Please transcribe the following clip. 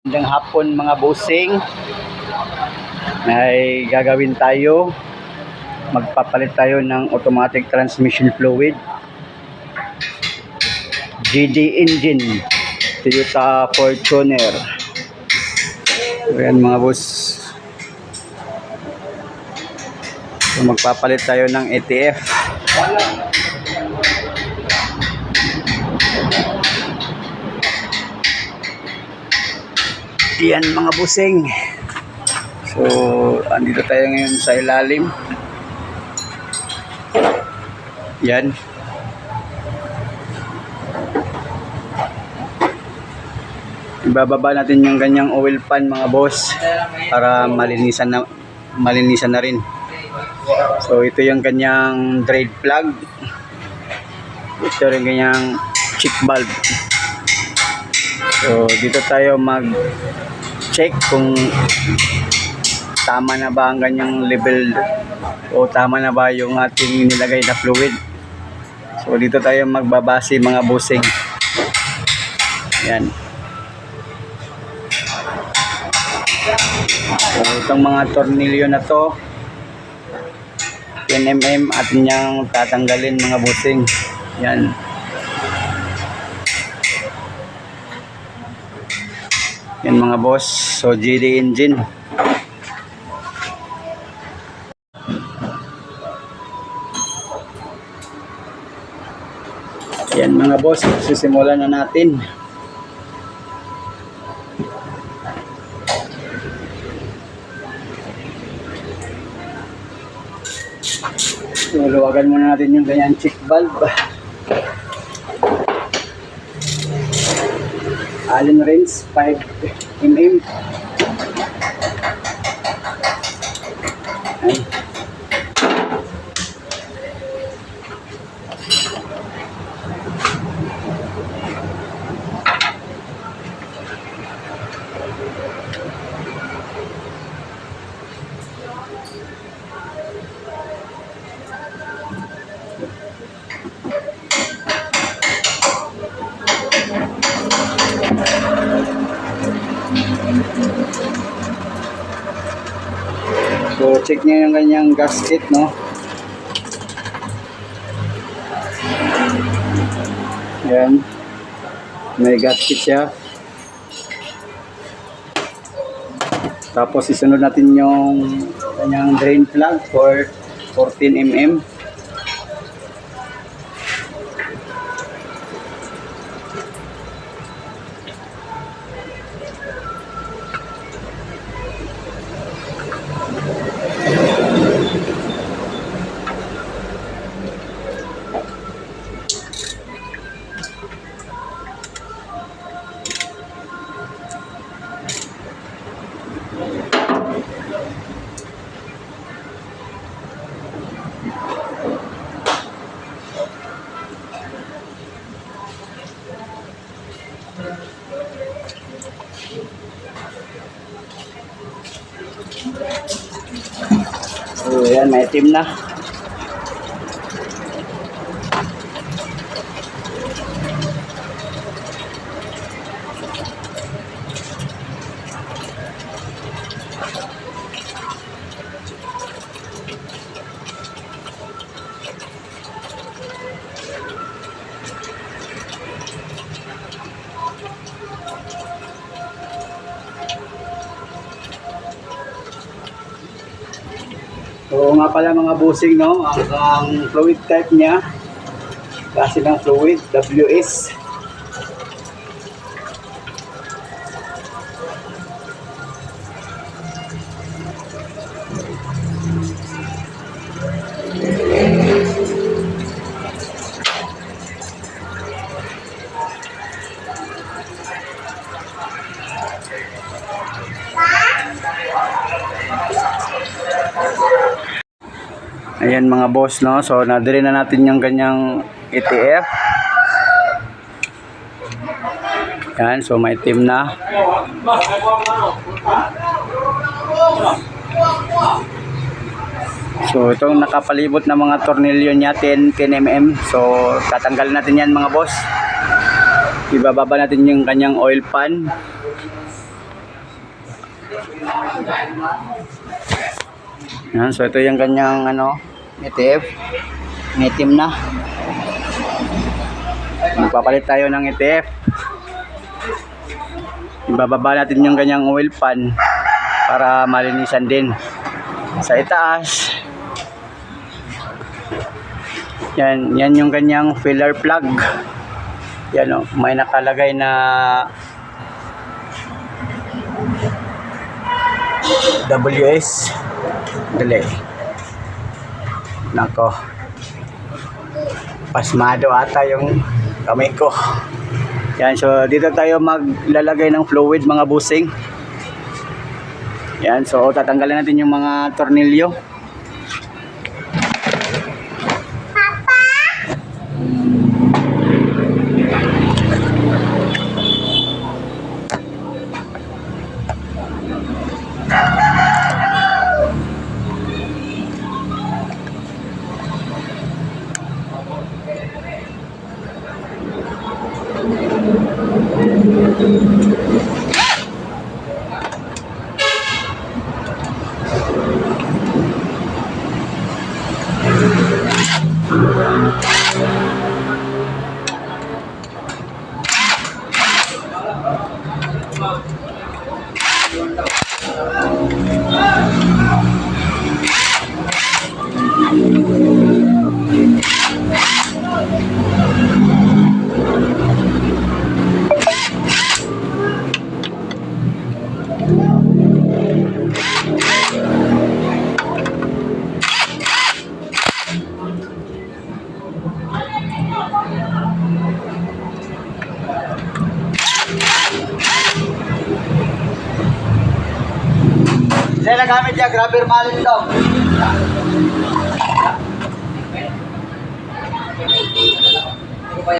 Magandang hapon mga bossing. May gagawin tayo. Magpapalit tayo ng automatic transmission fluid. GD engine, Toyota Fortuner. Ayan mga boss. So, magpapalit tayo ng ATF. Yan mga busing. So andito tayo ngayon sa ilalim. Yan. Ibababa natin yung ganyang oil pan mga boss para malinisan na rin. So ito yung ganyang drain plug. Ito yung ganyang check valve. So dito tayo mag-check kung tama na ba ang ganyang level o tama na ba yung ating nilagay na fluid. So dito tayo magbabase mga bossing. Yan. So itong mga tornilyo na to 10mm at niyang tatanggalin mga bossing. Yan. Yan mga boss, so GD engine. Yan mga boss, sisimulan na natin. So luwagan muna natin yung ganyan check valve. Allen wrench 5mm. Ayan. So check niyo yung ganyang gasket, no? Yan. May gasket siya. Tapos isunod natin yung ganyang drain plug for 14mm. So yan, may itim na. So nga pala mga bossing, no, ang fluid type niya, klase ng fluid, WS. Ayan mga boss, no, so nadiri na natin yung ganyang ATF. Yan, so may itim na. So itong nakapalibot na mga tornilyo niya 10mm. So tatanggalin natin yan mga boss. Ibababa natin yung kanyang oil pan. Yan, so ito yung kanyang ano, ETF. Itim na. Magpapalit tayo ng ETF. Ibababa natin yung kanyang oil pan para malinisan din. Sa itaas, yan yung kanyang filler plug. Yan o, may nakalagay na WS. Dali. Nako. Pasmado ata yung kamay ko. Yan, so dito tayo maglalagay ng fluid mga busing. Yan, so tatanggalin natin yung mga tornilyo. Sila gamit niya, grabber malin daw.